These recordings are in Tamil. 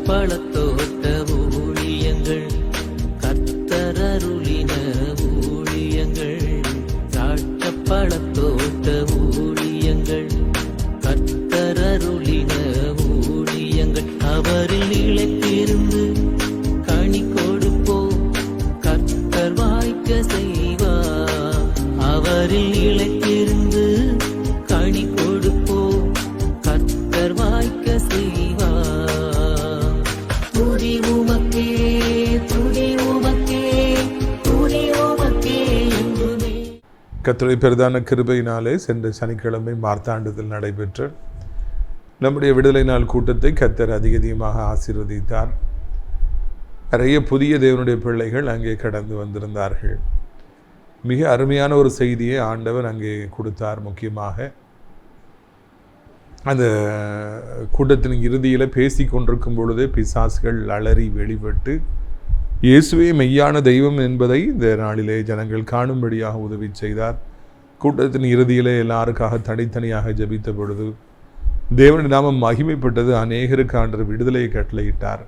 பழத்தோட்ட ஊழியங்கள், கர்த்தரருளின ஊழியங்கள். திராட்சை பழத்தோட்ட ஊழியங்கள், கர்த்தரருளின ஊழியங்கள். அவரில் நிலைத்திருந்து கனி கொடுப்போம், கர்த்தர் வாய்க்க செய்வார். அவரில் நிலைத்திருந்து கனி கொடுப்போம், கர்த்தர் வாய்க்க செய்வார். துதி உமக்கே, துதி உமக்கே, துதி உமக்கே என்றுமே. கர்த்தருடைய பெரிதான கிருபையினாலே சென்ற சனிக்கிழமை மார்த்தாண்டத்தில் நடைபெற்ற நம்முடைய விடுதலை நாள் கூட்டத்தை கர்த்தர் அதிகமாக ஆசீர்வதித்தார். நிறைய புதிய தேவனுடைய பிள்ளைகள் அங்கே கடந்து வந்திருந்தார்கள். மிக அருமையான ஒரு செய்தியை ஆண்டவர் அங்கே கொடுத்தார். முக்கியமாக அந்த கூட்டத்தின் இறுதியில் பேசி கொண்டிருக்கும் பொழுதே பிசாசுகள் அலறி வெளிப்பட்டு இயேசுவே மெய்யான தெய்வம் என்பதை இந்த நாளிலே ஜனங்கள் காணும்படியாக உதவி செய்தார். கூட்டத்தின் இறுதியிலே எல்லாருக்காக தனித்தனியாக ஜெபித்த பொழுது தேவனுடைய நாமம் மகிமைப்பட்டது. அநேகருக்கு ஆண்டவர் விடுதலையை கட்டளையிட்டார்.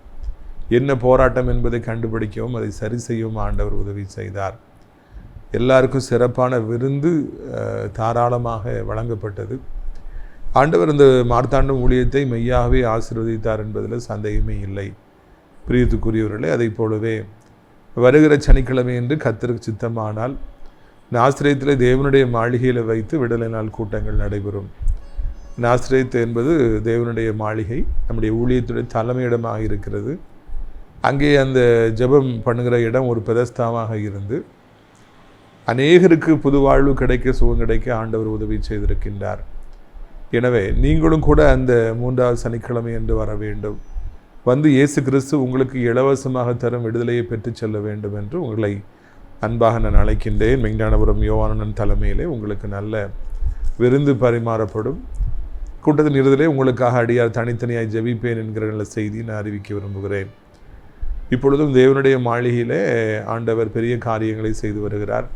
என்ன போராட்டம் என்பதை கண்டுபிடிக்கவும் அதை சரி செய்யவும் ஆண்டவர் உதவி செய்தார். எல்லாருக்கும் சிறப்பான விருந்து தாராளமாக வழங்கப்பட்டது. ஆண்டவர் இந்த மார்த்தாண்டம் ஊழியத்தை மெய்யாகவே ஆசீர்வதித்தார் என்பதில் சந்தேகமே இல்லை. பிரியத்துக்குரியவர்களே, அதை போலவே வருகிற சனிக்கிழமை என்று கர்த்தருக்கு சித்தமானால் நாசரேத்தில் தேவனுடைய மாளிகையில் வைத்து விடுதலை நாள் கூட்டங்கள் நடைபெறும். நாசரேத் என்பது தேவனுடைய மாளிகை, நம்முடைய ஊழியத்துடைய தலைமையிடமாக இருக்கிறது. அங்கே அந்த ஜெபம் பண்ணுகிற இடம் ஒரு பெதஸ்தாவாக இருந்து அநேகருக்கு புது வாழ்வு கிடைக்க, சுகம் கிடைக்க ஆண்டவர் உதவி செய்திருக்கின்றார். எனவே நீங்களும் கூட அந்த 3வது சனிக்கிழமை என்று வர வேண்டும். வந்து இயேசு கிறிஸ்து உங்களுக்கு இலவசமாக தரும் விடுதலையை பெற்று செல்ல வேண்டும் என்று உங்களை அன்பாக நான் அழைக்கின்றேன். மெய்ஞானபுரம் யோவானன் தலைமையிலே உங்களுக்கு நல்ல விருந்து பரிமாறப்படும். கூட்டத்தின் இறுதியிலே உங்களுக்காக அடியார் தனித்தனியாய் ஜெபிப்பேன் என்கிற நல்ல செய்தி நான் அறிவிக்க விரும்புகிறேன். இப்பொழுதும் தேவனுடைய மாளிகையிலே ஆண்டவர் பெரிய காரியங்களை செய்து வருகிறார்.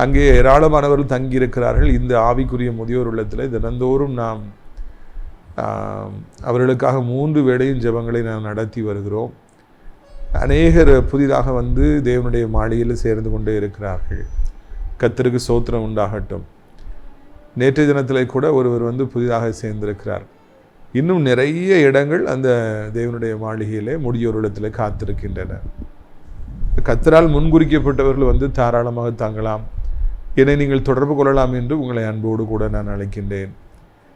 அங்கே ஏராளமானவர்கள் தங்கியிருக்கிறார்கள். இந்த ஆவிக்குரிய முதியோர் உள்ளத்தில் தினந்தோறும் நாம் அவர்களுக்காக 3 வேளையும் ஜெபங்களை நாம் நடத்தி வருகிறோம். அநேகர் புதிதாக வந்து தேவனுடைய மாளிகையில் சேர்ந்து கொண்டே இருக்கிறார்கள். கர்த்தருக்கு ஸ்தோத்திரம் உண்டாகட்டும். நேற்றைய தினத்தில் கூட ஒருவர் வந்து புதிதாக சேர்ந்திருக்கிறார். இன்னும் நிறைய இடங்கள் அந்த தேவனுடைய மாளிகையிலே முதியோர் இல்லத்தில் காத்திருக்கின்றன. கர்த்தரால் முன்குறிக்கப்பட்டவர்கள் வந்து தாராளமாக தங்கலாம். என்னை நீங்கள் தொடர்பு கொள்ளலாம் என்று உங்களை அன்போடு கூட நான் அழைக்கின்றேன்.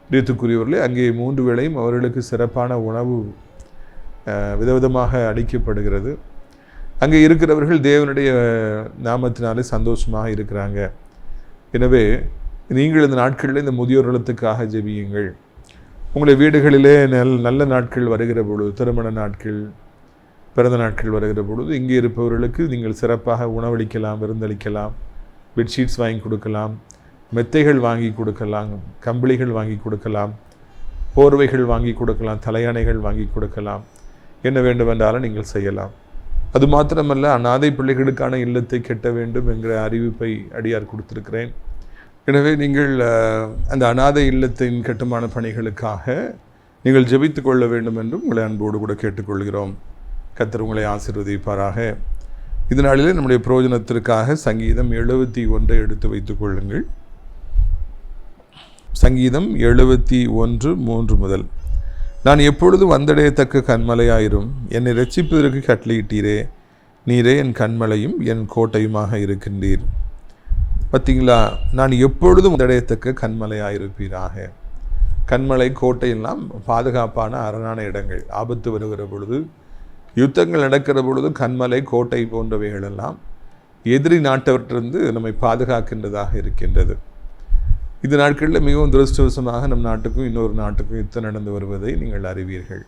பிரியத்துக்குரியவர்களே, அங்கே 3 வேளையும் அவர்களுக்கு சிறப்பான உணவு விதவிதமாக அளிக்கப்படுகிறது. அங்கே இருக்கிறவர்கள் தேவனுடைய நாமத்தினாலே சந்தோஷமாக இருக்கிறாங்க. எனவே நீங்கள் இந்த நாட்களில் இந்த முதியோர் இல்லத்துக்காக ஜெபியுங்கள். உங்களுடைய வீடுகளிலே நல்ல நாட்கள் வருகிற பொழுது, திருமண நாட்கள், பிறந்த நாட்கள் வருகிற பொழுது இங்கே இருப்பவர்களுக்கு நீங்கள் சிறப்பாக உணவளிக்கலாம், விருந்தளிக்கலாம், பெட்ஷீட்ஸ் வாங்கி கொடுக்கலாம், மெத்தைகள் வாங்கி கொடுக்கலாம், கம்பளிகள் வாங்கி கொடுக்கலாம், போர்வைகள் வாங்கி கொடுக்கலாம், தலையணைகள் வாங்கி கொடுக்கலாம். என்ன வேண்டுமென்றாலும் நீங்கள் செய்யலாம். அது மாத்திரமல்ல, அநாதை பிள்ளைகளுக்கான இல்லத்தை கட்ட வேண்டும் என்கிற அறிவிப்பை அடியார் கொடுத்திருக்கிறேன். எனவே நீங்கள் அந்த அநாதை இல்லத்தின் கட்டுமான பணிகளுக்காக நீங்கள் ஜெபித்து கொள்ள வேண்டும் என்றும் உங்களை அன்போடு கூட கேட்டுக்கொள்கிறோம். கர்த்தர் உங்களை ஆசீர்வதிப்பாராக. இதனாலே நம்முடைய பிரயோஜனத்திற்காக சங்கீதம் 71 எடுத்து வைத்துக் கொள்ளுங்கள். சங்கீதம் 71:3 முதல். நான் எப்பொழுதும் வந்தடையத்தக்க கண்மலையாயிரும், என்னை இரட்சிப்பதற்கு கட்டளையிட்டீரே, நீரே என் கண்மலையும் என் கோட்டையுமாக இருக்கின்றீர். பார்த்தீங்களா, நான் எப்பொழுதும் வந்தடையத்தக்க கண்மலையாயிருப்பீராக. கண்மலை, கோட்டையெல்லாம் பாதுகாப்பான அரணான இடங்கள். ஆபத்து வருகிற பொழுது, யுத்தங்கள் நடக்கிற பொழுது கண்மலை, கோட்டை போன்றவைகளெல்லாம் எதிரி நாட்டவற்றிலிருந்து நம்மை பாதுகாக்கின்றதாக இருக்கின்றது. இந்த நாட்களில் மிகவும் துரதிருஷ்டவசமாக நம் நாட்டுக்கும் இன்னொரு நாட்டுக்கும் யுத்தம் நடந்து வருவதை நீங்கள் அறிவீர்கள்.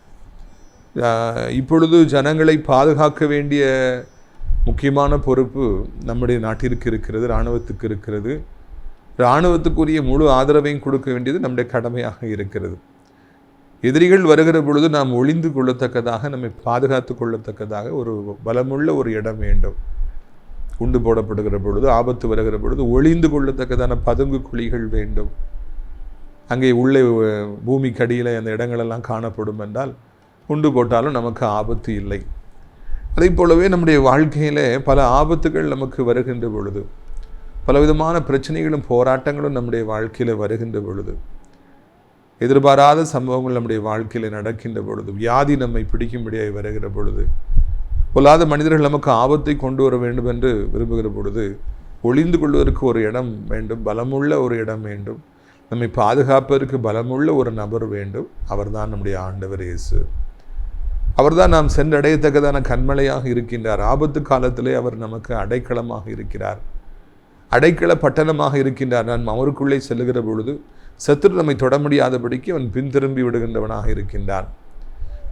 இப்பொழுது ஜனங்களை பாதுகாக்க வேண்டிய முக்கியமான பொறுப்பு நம்முடைய நாட்டிற்கு இருக்கிறது, இராணுவத்துக்கு இருக்கிறது. இராணுவத்துக்குரிய முழு ஆதரவையும் கொடுக்க வேண்டியது நம்முடைய கடமையாக இருக்கிறது. எதிரிகள் வருகிற பொழுது நாம் ஒளிந்து கொள்ளத்தக்கதாக, நம்மை பாதுகாத்து கொள்ளத்தக்கதாக ஒரு பலமுள்ள ஒரு இடம் வேண்டும். குண்டு போடப்படுகிற பொழுது, ஆபத்து வருகிற பொழுது ஒளிந்து கொள்ளத்தக்கதான பதுங்கு குழிகள் வேண்டும். அங்கே உள்ளே பூமிக்கடியில் அந்த இடங்களெல்லாம் காணப்படும் என்றால் உண்டு போட்டாலும் நமக்கு ஆபத்து இல்லை. அதே போலவே நம்முடைய வாழ்க்கையில் பல ஆபத்துகள் நமக்கு வருகின்ற பொழுது, பலவிதமான பிரச்சனைகளும் போராட்டங்களும் நம்முடைய வாழ்க்கையில் வருகின்ற பொழுது, எதிர்பாராத சம்பவங்கள் நம்முடைய வாழ்க்கையில் நடக்கின்ற பொழுது, வியாதி நம்மை பிடிக்கும்படியாக வருகிற பொழுது, பொல்லாத மனிதர்கள் நமக்கு ஆபத்தை கொண்டு வர வேண்டும் என்று விரும்புகிற பொழுது, ஒளிந்து கொள்வதற்கு ஒரு இடம் வேண்டும், பலமுள்ள ஒரு இடம் வேண்டும், நம்மை பாதுகாப்பதற்கு பலமுள்ள ஒரு நபர் வேண்டும். அவர்தான் நம்முடைய ஆண்டவர் இயேசு. அவர்தான் நாம் சென்றடையத்தக்கதான கண்மலையாக இருக்கின்றார். ஆபத்து காலத்திலே அவர் நமக்கு அடைக்கலமாக இருக்கிறார், அடைக்கல பட்டணமாக இருக்கின்றார். நாம் அவருக்குள்ளே செல்லுகிற பொழுது சத்துரு நம்மை தொட முடியாதபடிக்கு அவன் பின்திரும்பி விடுகின்றவனாக இருக்கின்றான்.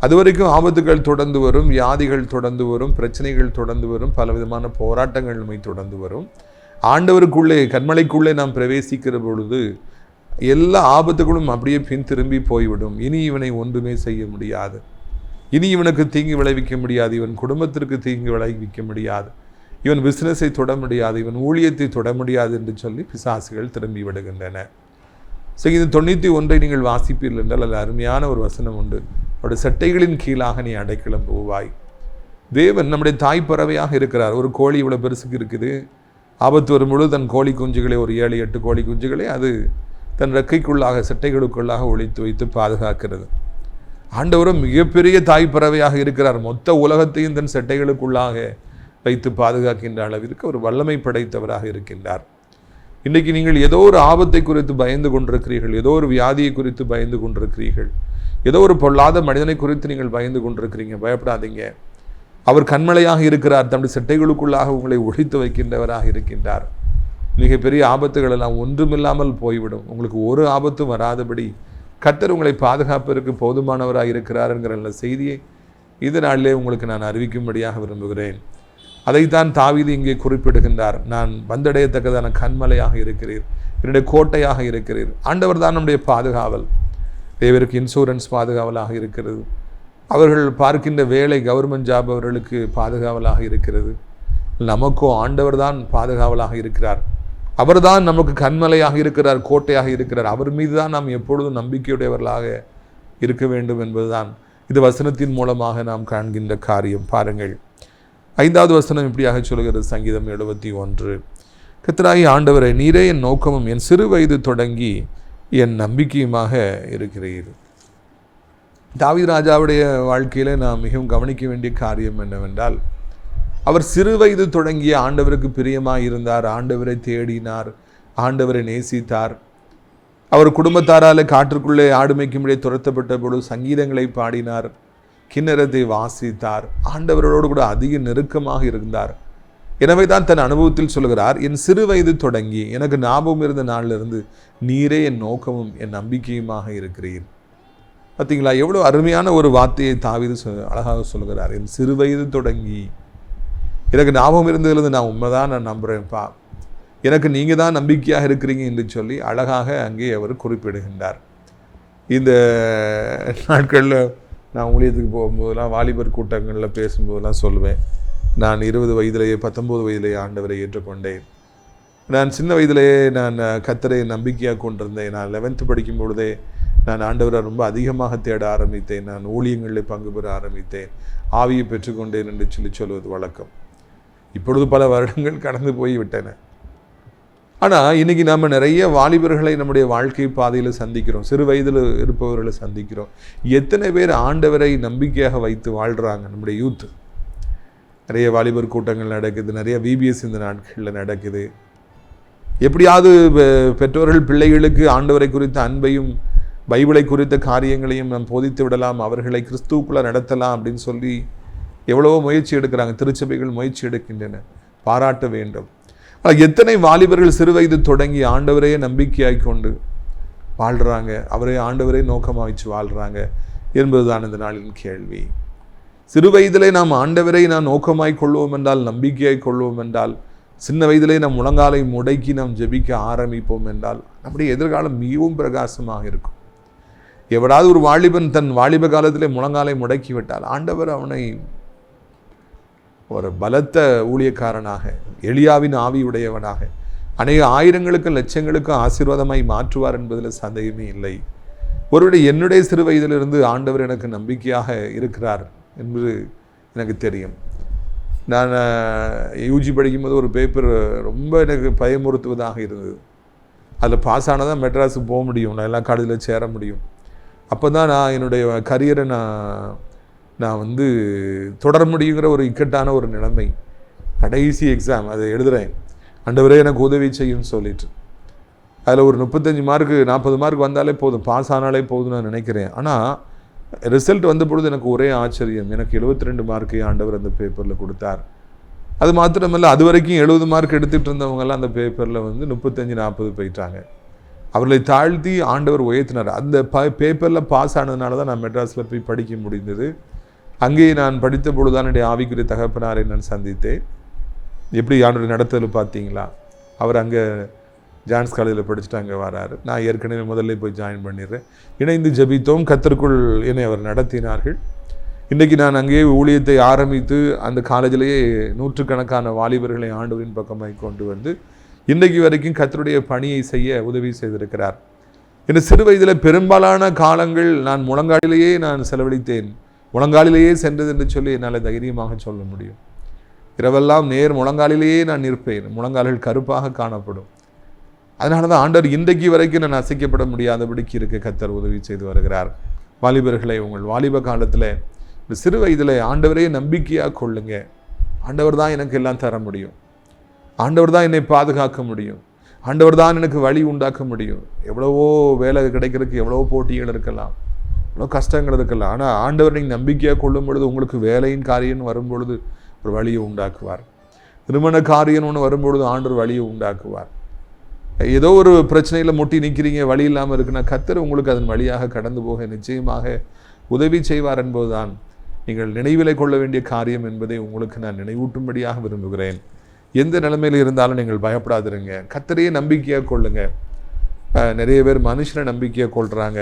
அதுவரைக்கும் ஆபத்துகள் தொடர்ந்து வரும், வியாதிகள் தொடர்ந்து வரும், பிரச்சனைகள் தொடர்ந்து வரும், பலவிதமான போராட்டங்கள் நம்மை தொடர்ந்து வரும். ஆண்டவருக்குள்ளே கண்மலைக்குள்ளே நாம் பிரவேசிக்கிற பொழுது எல்லா ஆபத்துகளும் அப்படியே பின்திரும்பி போய்விடும். இனி இவனை ஒன்றுமே செய்ய முடியாது, இனி இவனுக்கு தீங்கு விளைவிக்க முடியாது, இவன் குடும்பத்திற்கு தீங்கு விளைவிக்க முடியாது, இவன் பிசினஸை தொட முடியாது, இவன் ஊழியத்தை தொட முடியாது என்று சொல்லி பிசாசுகள் திரும்பி விடுகின்றன. சரி, இது 91 நீங்கள் வாசிப்பீர்கள் என்றால் அது அருமையான ஒரு வசனம் உண்டு. அவருடைய சட்டைகளின் கீழாக நீ அடைக்கலம் போவாய். தேவன் நம்முடைய தாய் பறவையாக இருக்கிறார். ஒரு கோழி இவ்வளோ பெருசுக்கு இருக்குது, ஆபத்து வரும்பொழுது தன் கோழி குஞ்சுகளை, ஒரு 7-8 கோழி குஞ்சுகளை அது தன் ரெக்கைக்குள்ளாக சட்டைகளுக்குள்ளாக ஒளித்து வைத்து பாதுகாக்கிறது. ஆண்டவரும் மிகப்பெரிய தாய் பறவையாக இருக்கிறார். மொத்த உலகத்தையும் தன் சட்டைகளுக்குள்ளாக வைத்து பாதுகாக்கின்ற அளவிற்கு ஒரு வல்லமை படைத்தவராக இருக்கின்றார். இன்றைக்கு நீங்கள் ஏதோ ஒரு ஆபத்தை குறித்து பயந்து கொண்டிருக்கிறீர்கள், ஏதோ ஒரு வியாதியை குறித்து பயந்து கொண்டிருக்கிறீர்கள், ஏதோ ஒரு பொல்லாத மனிதனை குறித்து நீங்கள் பயந்து கொண்டிருக்கிறீங்க. பயப்படாதீங்க. அவர் கண்மலையாக இருக்கிறார். தம்முடைய சட்டைகளுக்குள்ளாக உங்களை ஒழித்து வைக்கின்றவராக இருக்கின்றார். மிகப்பெரிய ஆபத்துகள் எல்லாம் ஒன்றுமில்லாமல் போய்விடும். உங்களுக்கு ஒரு ஆபத்தும் வராதபடி கர்த்தர் உங்களை பாதுகாப்பதற்கு போதுமானவராக இருக்கிறார் என்கிற செய்தியை இந்த நாளிலே உங்களுக்கு நான் அறிவிக்கும்படியாக விரும்புகிறேன். அதைத்தான் தாவீது இங்கே குறிப்பிடுகின்றார். நான் வந்தடையத்தக்கதான கண்மலையாக இருக்கிறீர், என்னுடைய கோட்டையாக இருக்கிறீர். ஆண்டவர் தான் நம்முடைய பாதுகாவல். தேவருக்கு இன்சூரன்ஸ் பாதுகாவலாக இருக்கிறது. அவர்கள் பார்க்கின்ற வேலை, கவர்மெண்ட் ஜாப் அவர்களுக்கு பாதுகாவலாக இருக்கிறது. நமக்கோ ஆண்டவர் தான் பாதுகாவலாக இருக்கிறார். அவர்தான் நமக்கு கண்மலையாக இருக்கிறார், கோட்டையாக இருக்கிறார். அவர் மீது தான் நாம் எப்பொழுதும் நம்பிக்கையுடையவர்களாக இருக்க வேண்டும் என்பதுதான் இது வசனத்தின் மூலமாக நாம் காண்கின்ற காரியம். பாருங்கள், 5வது வசனம் இப்படியாக சொல்கிறது. சங்கீதம் 71. கர்த்தராகிய ஆண்டவரே, நீரே என் நோக்கமும் என் சிறு வயது தொடங்கி என் நம்பிக்கையுமாக இருக்கிறீர். தாவீது ராஜாவுடைய வாழ்க்கையில் நாம் மிகவும் கவனிக்க வேண்டிய காரியம் என்னவென்றால், அவர் சிறு வயது தொடங்கிய ஆண்டவருக்கு பிரியமாக இருந்தார், ஆண்டவரை தேடினார், ஆண்டவரை நேசித்தார். அவர் குடும்பத்தாரால் காற்றுக்குள்ளே ஆடுமைக்கும்படியே துரத்தப்பட்ட பொழுது சங்கீதங்களை பாடினார், கிண்ணறத்தை வாசித்தார், ஆண்டவரோடு கூட அதிக நெருக்கமாக இருந்தார். எனவே தான் தன் அனுபவத்தில் சொல்கிறார், என் சிறு வயது தொடங்கி எனக்கு ஞாபகம் இருந்த நாளிலிருந்து நீரே என் நோக்கமும் என் நம்பிக்கையுமாக இருக்கிறீர். பார்த்தீங்களா, எவ்வளோ அருமையான ஒரு வார்த்தையை தாவீது அழகாக சொல்கிறார். என் சிறு வயது தொடங்கி எனக்கு ஞாபகம் இருந்ததுலேருந்து நான் உண்மைதான் நான் நம்புகிறேன்ப்பா, எனக்கு நீங்கள் தான் நம்பிக்கையாக இருக்கிறீங்க என்று சொல்லி அழகாக அங்கே அவர் குறிப்பிடுகின்றார். இந்த நாட்களில் நான் ஊழியத்துக்கு போகும்போதெல்லாம், வாலிபர் கூட்டங்களில் பேசும்போதெல்லாம் சொல்லுவேன், நான் 20 வயதிலேயே 19 வயதிலேயே ஆண்டவரை ஏற்றுக்கொண்டேன். நான் சின்ன வயதிலேயே நான் கர்த்தரை நம்பிக்கையாக கொண்டிருந்தேன். நான் 11th படிக்கும் பொழுதே நான் ஆண்டவரை ரொம்ப அதிகமாக தேட ஆரம்பித்தேன். நான் ஊழியங்களில் பங்கு பெற ஆரம்பித்தேன், ஆவியை பெற்றுக்கொண்டேன் என்று சொல்லுவது வழக்கம். இப்பொழுது பல வருடங்கள் கடந்து போய்விட்டன. ஆனால் இன்றைக்கி நம்ம நிறைய வாலிபர்களை நம்முடைய வாழ்க்கை பாதையில் சந்திக்கிறோம், சிறு வயதில் இருப்பவர்களை சந்திக்கிறோம். எத்தனை பேர் ஆண்டவரை நம்பிக்கையாக வைத்து வாழ்கிறாங்க? நம்முடைய யூத். நிறைய வாலிபர் கூட்டங்கள் நடக்குது, நிறைய விபிஎஸ் இந்த நாட்களில் நடக்குது. எப்படியாவது பெற்றோர்கள் பிள்ளைகளுக்கு ஆண்டவரை குறித்த அன்பையும் பைபிளை குறித்த காரியங்களையும் நாம் போதித்து விடலாம், அவர்களை கிறிஸ்துவுக்குள்ளே நடத்தலாம் அப்படின்னு சொல்லி எவ்வளவோ முயற்சி எடுக்கிறாங்க. திருச்சபைகள் முயற்சி எடுக்கின்றன, பாராட்ட வேண்டும். ஆனால் எத்தனை வாலிபர்கள் சிறு வயது தொடங்கி ஆண்டவரையே நம்பிக்கையாய் கொண்டு வாழ்கிறாங்க, அவரே ஆண்டவரே நோக்கமாக வச்சு வாழ்கிறாங்க என்பதுதான் இந்த நாளின் கேள்வி. சிறு வயதிலே நாம் ஆண்டவரை நாம் நோக்கமாய் கொள்வோம் என்றால், நம்பிக்கையாய் கொள்வோம் என்றால், சின்ன வயதிலே நம் முழங்காலை முடக்கி நாம் ஜெபிக்க ஆரம்பிப்போம் என்றால் நம்முடைய எதிர்காலம் மிகவும் பிரகாசமாக இருக்கும். எவராது ஒரு வாலிபன் தன் வாலிப காலத்திலே முழங்காலை முடக்கி விட்டால் ஆண்டவர் அவனை ஒரு பலத்த ஊழியக்காரனாக, எலியாவின் ஆவியுடையவனாக, அநேக ஆயிரங்களுக்கும் லட்சங்களுக்கும் ஆசீர்வாதமாய் மாற்றுவார் என்பதில் சந்தேகமே இல்லை. ஒருவேளை என்னுடைய சிறு வயதிலிருந்து ஆண்டவர் எனக்கு நம்பிக்கையாக இருக்கிறார் என்பது எனக்கு தெரியும். நான் யூஜி படிக்கும்போது ஒரு பேப்பர் ரொம்ப எனக்கு பயமுறுத்துவதாக இருந்தது. அதில் பாஸ் ஆனால் தான் மெட்ராஸுக்கு போக முடியும், நான் எல்லா காலேஜில் சேர முடியும். அப்போ தான் நான் என்னுடைய கரியரை நான் வந்து தொடர முடியுங்கிற ஒரு இக்கட்டான ஒரு நிலைமை. கடைசி எக்ஸாம் அதை எழுதுகிறேன், ஆண்டவரே எனக்கு உதவி செய்யுன்னு சொல்லிட்டு. அதில் ஒரு 35 மார்க்கு 40 மார்க் வந்தாலே போதும், பாஸ் ஆனாலே போதும் நான் நினைக்கிறேன். ஆனால் ரிசல்ட் வந்த பொழுது எனக்கு ஒரே ஆச்சரியம், எனக்கு 72 மார்க்கை ஆண்டவர் அந்த பேப்பரில் கொடுத்தார். அது மாத்திரமல்ல, அது வரைக்கும் 70 மார்க் எடுத்துகிட்டு இருந்தவங்கெல்லாம் அந்த பேப்பரில் வந்து 35-40 போயிட்டாங்க. அவர்களை தாழ்த்தி ஆண்டவர் உயர்த்தினார். அந்த பேப்பரில் பாஸ் ஆனதுனால தான் நான் மெட்ராஸில் போய் படிக்க முடிந்தது. அங்கே நான் படித்த பொழுதுதான் என்னுடைய ஆவிக்குரிய தகப்பனாரை நான் சந்தித்தேன். எப்படி ஆண்டவர் நடத்தல் பார்த்தீங்களா? அவர் அங்கே ஜான்ஸ் காலேஜில் படிச்சுட்டு அங்கே வராரு. நான் ஏற்கனவே முதல்ல போய் ஜாயின் பண்ணிடுறேன். இணைந்து ஜெபித்தோம், கர்த்தருக்குள் என்னை அவர் நடத்தினார்கள். இன்றைக்கி நான் அங்கேயே ஊழியத்தை ஆரம்பித்து அந்த காலேஜிலேயே 100கணக்கான வாலிபர்களை ஆண்டவரின் பக்கமாக கொண்டு வந்து இன்றைக்கு வரைக்கும் கர்த்தருடைய பணியை செய்ய உதவி செய்திருக்கிறார். என் சிறு வயதில் பெரும்பாலான காலங்கள் நான் முழங்காலிலேயே நான் செலவழித்தேன். முழங்காலிலேயே சென்றது என்று சொல்லி என்னால் தைரியமாக சொல்ல முடியும். இரவெல்லாம் நேர் முழங்காலிலேயே நான் நிற்பேன். முழங்கால்கள் கருப்பாக காணப்படும். அதனால தான் ஆண்டவர் இன்றைக்கு வரைக்கும் நான் அசைக்கப்பட முடியாதபடிக்கு இருக்க கர்த்தர் உதவி செய்து வருகிறார். வாலிபர்களை, உங்கள் வாலிப காலத்தில் சிறு வயதில் ஆண்டவரையே நம்பிக்கையாக கொள்ளுங்க. ஆண்டவர் தான் எனக்கு எல்லாம் தர முடியும், ஆண்டவர் தான் என்னை பாதுகாக்க முடியும், ஆண்டவர் தான் எனக்கு வழி உண்டாக்க முடியும். எவ்வளவோ வேலை கிடைக்கிறதுக்கு எவ்வளவோ போட்டிகள் இருக்கலாம், எவ்வளோ கஷ்டங்கள் இருக்கலாம். ஆனால் ஆண்டவர் நீங்கள் நம்பிக்கையாக கொள்ளும் பொழுது உங்களுக்கு வேலையின் காரியம் வரும்பொழுது ஒரு வழியை உண்டாக்குவார். திருமண காரியம் ஒன்று வரும்பொழுது ஆண்டவர் வழியை உண்டாக்குவார். ஏதோ ஒரு பிரச்சனையில் முட்டி நிற்கிறீங்க, வழி இல்லாமல் இருக்குன்னா கர்த்தர் உங்களுக்கு அதன் வழியாக கடந்து போக நிச்சயமாக உதவி செய்வார் என்பதுதான் நீங்கள் நினைவிலை கொள்ள வேண்டிய காரியம் என்பதை உங்களுக்கு நான் நினைவூட்டும்படியாக விரும்புகிறேன். எந்த நிலைமையில் இருந்தாலும் நீங்கள் பயப்படாதிருங்க, கர்த்தரையே நம்பிக்கையாக கொள்ளுங்க. நிறைய பேர் மனுஷனை நம்பிக்கையாக கொள்கிறாங்க,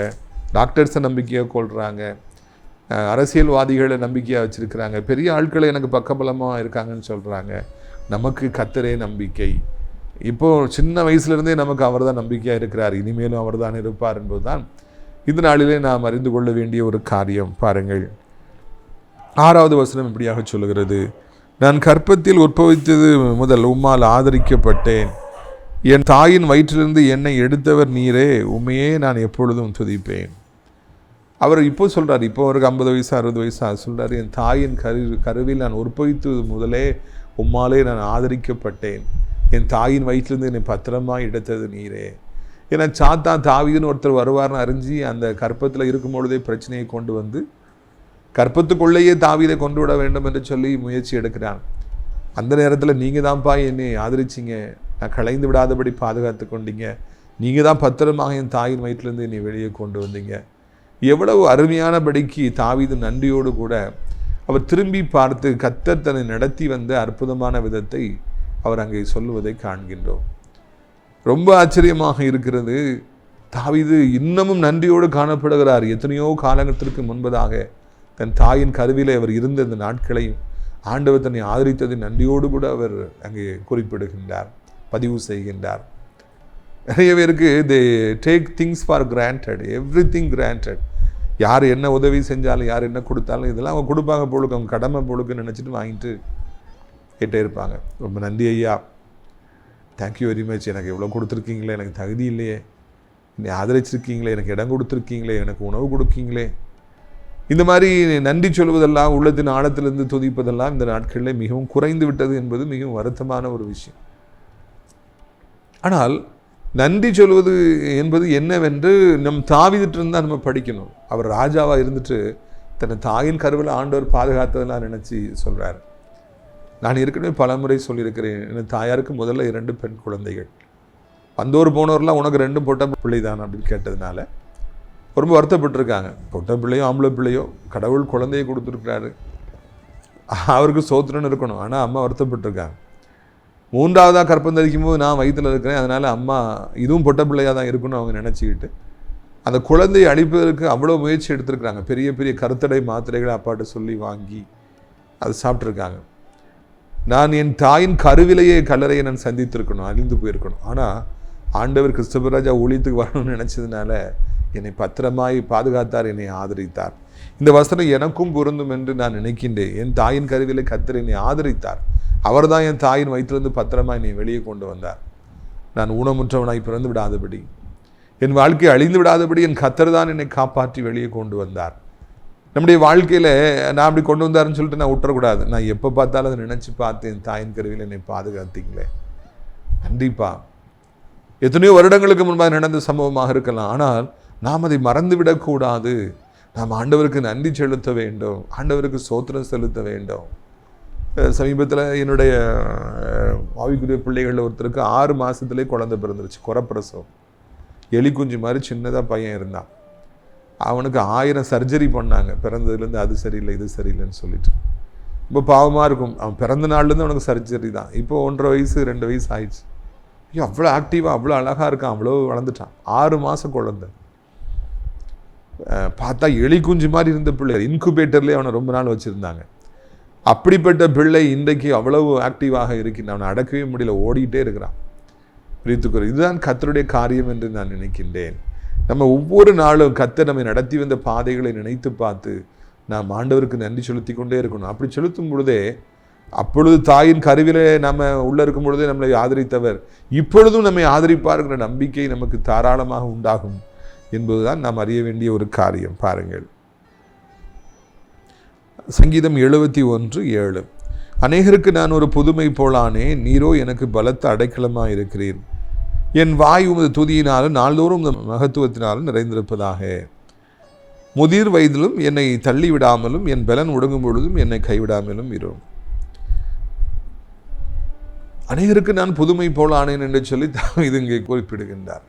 டாக்டர்ஸை நம்பிக்கையாக கொள்கிறாங்க, அரசியல்வாதிகளை நம்பிக்கையாக வச்சுருக்கிறாங்க, பெரிய ஆட்களை எனக்கு பக்கபலமாக இருக்காங்கன்னு சொல்கிறாங்க. நமக்கு கர்த்தரே நம்பிக்கை. இப்போது சின்ன வயசுலேருந்தே நமக்கு அவர் தான் நம்பிக்கையாக இருக்கிறார், இனிமேலும் அவர் தான் இருப்பார் என்பதுதான் இந்த நாளிலே நாம் அறிந்து கொள்ள வேண்டிய ஒரு காரியம். பாருங்கள், 6வது வசனம் இப்படியாக சொல்லுகிறது, நான் கற்பத்தில் உற்பவித்தது முதல் உம்மால் ஆதரிக்கப்பட்டேன், என் தாயின் வயிற்றிலிருந்து என்னை எடுத்தவர் நீரே, உண்மையே நான் எப்பொழுதும் துதிப்பேன். அவர் இப்போ சொல்கிறார், இப்போ அவருக்கு 50 வயசு 60 வயசு சொல்கிறார், என் தாயின் கருவில் நான் உற்பவித்தது முதலே உம்மாலே நான் ஆதரிக்கப்பட்டேன், என் தாயின் வயிற்றிலிருந்து என்னை பத்திரமாக எடுத்தது நீரே. ஏன்னா சாத்தான் தாவீதுன்னு ஒருத்தர் வருவார்னு அறிஞ்சு அந்த கற்பத்தில் இருக்கும் பொழுதே பிரச்சனையை கொண்டு வந்து கற்பத்துக்குள்ளேயே தாவீதை கொண்டு விட வேண்டும் என்று சொல்லி முயற்சி எடுக்கிறான். அந்த நேரத்தில் நீங்கள் தான்ப்பா என்னை ஆதரிச்சிங்க, நான் கலைந்து விடாதபடி பாதுகாத்து கொண்டீங்க, நீங்கள் தான் பத்திரமாக என் தாயின் வயிற்றிலிருந்து என்னை வெளியே கொண்டு வந்தீங்க. எவ்வளவு அருமையானபடிக்கு தாவீது நன்றியோடு கூட அவர் திரும்பி பார்த்து கர்த்தர் தன்னை நடத்தி வந்த அற்புதமான விதத்தை அவர் அங்கே சொல்லுவதை காண்கின்றோம். ரொம்ப ஆச்சரியமாக இருக்கிறது. தாவீது இன்னமும் நன்றியோடு காணப்படுகிறார். எத்தனையோ காலத்திற்கு முன்பதாக தன் தாயின் கருவிலே அவர் இருந்த இந்த நாட்களையும் ஆண்டவர் தன்னை ஆதரித்ததை நன்றியோடு கூட அவர் அங்கே குறிப்பிடுகின்றார், பதிவு செய்கின்றார். நிறைய பேருக்கு they take things for granted, every thing granted. யார் என்ன உதவி செஞ்சாலும் யார் என்ன கொடுத்தாலும் இதெல்லாம் அவங்க கொடுப்பாங்க பொழுது, அவங்க கடமை பொழுது நினச்சிட்டு வாங்கிட்டு கேட்டே இருப்பாங்க. ரொம்ப நன்றி ஐயா, தேங்க்யூ வெரி மச், எனக்கு எவ்வளோ கொடுத்துருக்கீங்களே, எனக்கு தகுதி இல்லையே, என்னை ஆதரிச்சிருக்கீங்களே, எனக்கு இடம் கொடுத்துருக்கீங்களே, எனக்கு உணவு கொடுக்கீங்களே. இந்த மாதிரி நன்றி சொல்வதெல்லாம், உள்ளத்தின் ஆழத்திலிருந்து துதிப்பதெல்லாம் இந்த நாட்களில் மிகவும் குறைந்து விட்டது என்பது மிகவும் வருத்தமான ஒரு விஷயம். ஆனால் நன்றி சொல்வது என்பது என்னவென்று நம் தாவீதிட்டிருந்து தான் நம்ம படிக்கணும். அவர் ராஜாவாக இருந்துட்டு தன்னை தாயின் கருவில் ஆண்டவர் பாதுகாத்ததெல்லாம் நினச்சி சொல்கிறார். நான் ஏற்கனவே பலமுறை சொல்லியிருக்கிறேன், என் தாயாருக்கு முதல்ல 2 பெண் குழந்தைகள், வந்தோர் போனோர்லாம் உனக்கு 2 பொட்ட பிள்ளை தான் அப்படின்னு கேட்டதுனால ரொம்ப வருத்தப்பட்டிருக்காங்க. பொட்ட பிள்ளையோ ஆம்பளை பிள்ளையோ கடவுள் குழந்தையை கொடுத்துருக்கிறாரு, அவருக்கு சோத்திரன்னு இருக்கணும். ஆனால் அம்மா வருத்தப்பட்டிருக்காங்க. 3ஆவதாக கற்பம் தரிக்கும் போது நான் வயிற்றில் இருக்கிறேன், அதனால் அம்மா இதுவும் பொட்ட பிள்ளையாக தான் இருக்குன்னு அவங்க நினச்சிக்கிட்டு அந்த குழந்தையை அழிப்பதற்கு அவ்வளோ முயற்சி எடுத்திருக்கிறாங்க. பெரிய பெரிய கருத்தடை மாத்திரைகளை அப்பாட்ட சொல்லி வாங்கி அதை சாப்பிட்ருக்காங்க. நான் என் தாயின் கருவிலேயே கல்லறையை நான் சந்தித்திருக்கணும், அழிந்து போயிருக்கணும். ஆனால் ஆண்டவர் கிறிஸ்தவராஜா ஊழியத்துக்கு வரணும்னு நினச்சதுனால என்னை பத்திரமாய் பாதுகாத்தார், என்னை ஆதரித்தார். இந்த வசனம் எனக்கும் பொருந்தும் என்று நான் நினைக்கின்றேன். என் தாயின் கருவிலே கர்த்தர் என்னை ஆதரித்தார். அவர் தான் என் தாயின் வயிற்றிலிருந்து பத்திரமாய் என்னை வெளியே கொண்டு வந்தார். நான் ஊனமுற்றவனாய் பிறந்து விடாதபடி, என் வாழ்க்கை அழிந்து விடாதபடி என் கர்த்தர் தான் என்னை காப்பாற்றி வெளியே கொண்டு வந்தார். நம்முடைய வாழ்க்கையில் நான் அப்படி கொண்டு வந்தாருன்னு சொல்லிட்டு நான் விட்டுறக்கூடாது. நான் எப்போ பார்த்தாலும் அதை நினச்சி பார்த்து என் தாயின் கருவியில் என்னை பாதுகாத்தீங்களே, நன்றிப்பா. எத்தனையோ வருடங்களுக்கு முன்பாக நடந்த சம்பவமாக இருக்கலாம். ஆனால் நாம் அதை மறந்து விடக்கூடாது. நாம் ஆண்டவருக்கு நன்றி செலுத்த வேண்டும், ஆண்டவருக்கு ஸ்தோத்திரம் செலுத்த வேண்டும். சமீபத்தில் என்னுடைய ஆவிக்குரிய பிள்ளைகளில் ஒருத்தருக்கு 6 மாதத்துலேயே குழந்தை பிறந்துருச்சு, குறப்பிரசவம். எலி குஞ்சு மாதிரி சின்னதாக பையன் இருந்தான். அவனுக்கு 1000 சர்ஜரி பண்ணாங்க பிறந்ததுலேருந்து. அது சரியில்லை, இது சரியில்லைன்னு சொல்லிட்டு. ரொம்ப பாவமாக இருக்கும். அவன் பிறந்த நாள்லேருந்து அவனுக்கு சர்ஜரி தான். இப்போ 1.5 வயசு 2 வயசு ஆயிடுச்சு. ஐயோ, அவ்வளோ ஆக்டிவாக, அவ்வளோ அழகாக இருக்கான், அவ்வளோ வளர்ந்துட்டான். 6 மாதம் குழந்தை. பார்த்தா எலி குஞ்சு மாதிரி இருந்த பிள்ளை. இன்குபேட்டர்லேயே அவனை ரொம்ப நாள் வச்சுருந்தாங்க. அப்படிப்பட்ட பிள்ளை இன்றைக்கு அவ்வளவு ஆக்டிவாக இருக்கின்றான். அவனை அடக்கவே முடியல, ஓடிக்கிட்டே இருக்கிறான். பிரித்துக்குற இதுதான் கர்த்தருடைய காரியம் என்று நான் நினைக்கின்றேன். நம்ம ஒவ்வொரு நாளும் கர்த்தர் நம்மை நடத்தி வந்த பாதைகளை நினைத்து பார்த்து நாம் ஆண்டவருக்கு நன்றி செலுத்தி கொண்டே இருக்கணும். அப்படி செலுத்தும் பொழுதே, அப்பொழுது தாயின் கருவிலே நம்ம உள்ளே இருக்கும் பொழுதே நம்மளை ஆதரித்தவர் இப்பொழுதும் நம்மை ஆதரிப்பார்கிற நம்பிக்கை நமக்கு தாராளமாக உண்டாகும் என்பதுதான் நாம் அறிய வேண்டிய ஒரு காரியம். பாருங்கள், சங்கீதம் 71:7. அநேகருக்கு நான் ஒரு புதுமை போலானே, நீரோ எனக்கு பலத்த அடைக்கலமாக இருக்கிறீர். என் வாய் உமது துதியினாலும் நாள்தோறும் மகத்துவத்தினாலும் நிறைந்திருப்பதாக. முதிர் வயதிலும் என்னை தள்ளிவிடாமலும் என் பலன் ஒடுங்கும் பொழுதும் என்னை கைவிடாமலும் இரும். அநேகருக்கு நான் புதுமை போலானேன் என்று சொல்லி இது இங்கே குறிப்பிடுகின்றார்.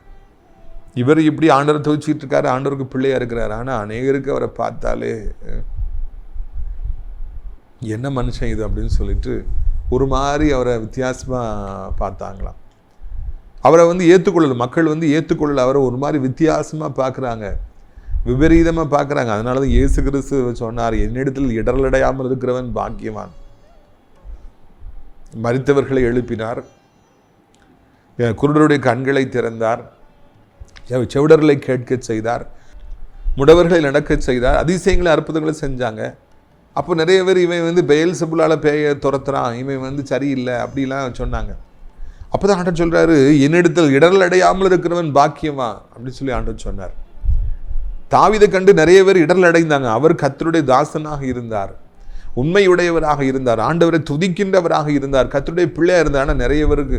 இவர் இப்படி ஆண்டவரை துதிச்சிட்டு இருக்காரு, ஆண்டவருக்கு பிள்ளையா இருக்கிறார். ஆனால் அநேகருக்கு அவரை பார்த்தாலே என்ன மனுஷன் இது அப்படின்னு சொல்லிட்டு ஒரு மாதிரி அவரை வித்தியாசமாக பார்த்தாங்களாம். அவரை ஏற்றுக்கொள்ளல, மக்கள் ஏற்றுக்கொள்ளல. அவரை ஒரு மாதிரி வித்தியாசமாக பார்க்குறாங்க, விபரீதமாக பார்க்குறாங்க. அதனால தான் இயேசு கிறிஸ்து சொன்னார், என்னிடத்தில் இடரலடையாமல் இருக்கிறவன் பாக்கியவான். மரித்தவர்களை எழுப்பினார், குருடருடைய கண்களை திறந்தார், செவிடர்களை கேட்க செய்தார், முடவர்களை நடக்க செய்தார், அதிசயங்களை அற்புதங்களை செஞ்சாங்க. அப்போ நிறைய பேர் இவன் பெயல்செபூலால் பேயை துரத்துறான், இவன் சரியில்லை அப்படிலாம் சொன்னாங்க. அப்போ தான் ஆண்டவர் சொல்கிறாரு, என்னிடத்தில் இடரல் அடையாமல் இருக்கிறவன் பாக்கியமா அப்படின்னு சொல்லி ஆண்டவர் சொன்னார். தாவீதை கண்டு நிறைய பேர் இடரல் அடைந்தாங்க. அவர் கர்த்தருடைய தாசனாக இருந்தார், உண்மையுடையவராக இருந்தார், ஆண்டவரை துதிக்கின்றவராக இருந்தார், கர்த்தருடைய பிள்ளையாக இருந்தார். ஆனால் நிறைய பேருக்கு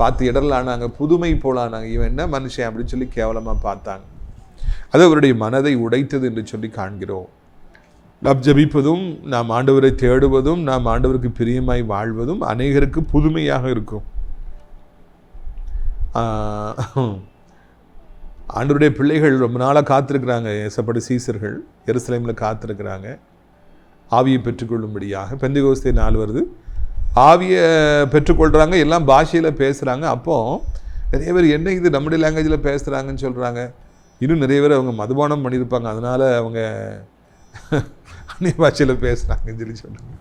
பார்த்து இடரல் ஆனாங்க, புதுமை போலானாங்க. இவன் என்ன மனுஷன் அப்படின்னு சொல்லி கேவலமாக பார்த்தாங்க. அது அவருடைய மனதை உடைத்தது என்று சொல்லி காண்கிறோம். நாம் ஜெபிப்பதும், நாம் ஆண்டவரை தேடுவதும், நாம் ஆண்டவருக்கு பிரியமாய் வாழ்வதும் அநேகருக்கு புதுமையாக இருக்கும். ஆண்டவருடைய பிள்ளைகள் ரொம்ப நாளாக காத்திருக்கிறாங்க. ஏசப்பட்ட சீசர்கள் எருசலேமில் காத்திருக்கிறாங்க ஆவியை பெற்றுக்கொள்ளும்படியாக. பெந்தெகோஸ்தே நாள் வருது, ஆவியை பெற்றுக்கொள்கிறாங்க, எல்லாம் பாஷையில் பேசுகிறாங்க. அப்போது நிறைய பேர் என்ன இது நம்முடைய லாங்குவேஜில் பேசுகிறாங்கன்னு சொல்கிறாங்க. இன்னும் நிறைய பேர் அவங்க மதுபானம் பண்ணியிருப்பாங்க, அதனால் அவங்க அந்நிய பாஷையில் பேசுகிறாங்கன்னு சொல்லி சொல்கிறாங்க.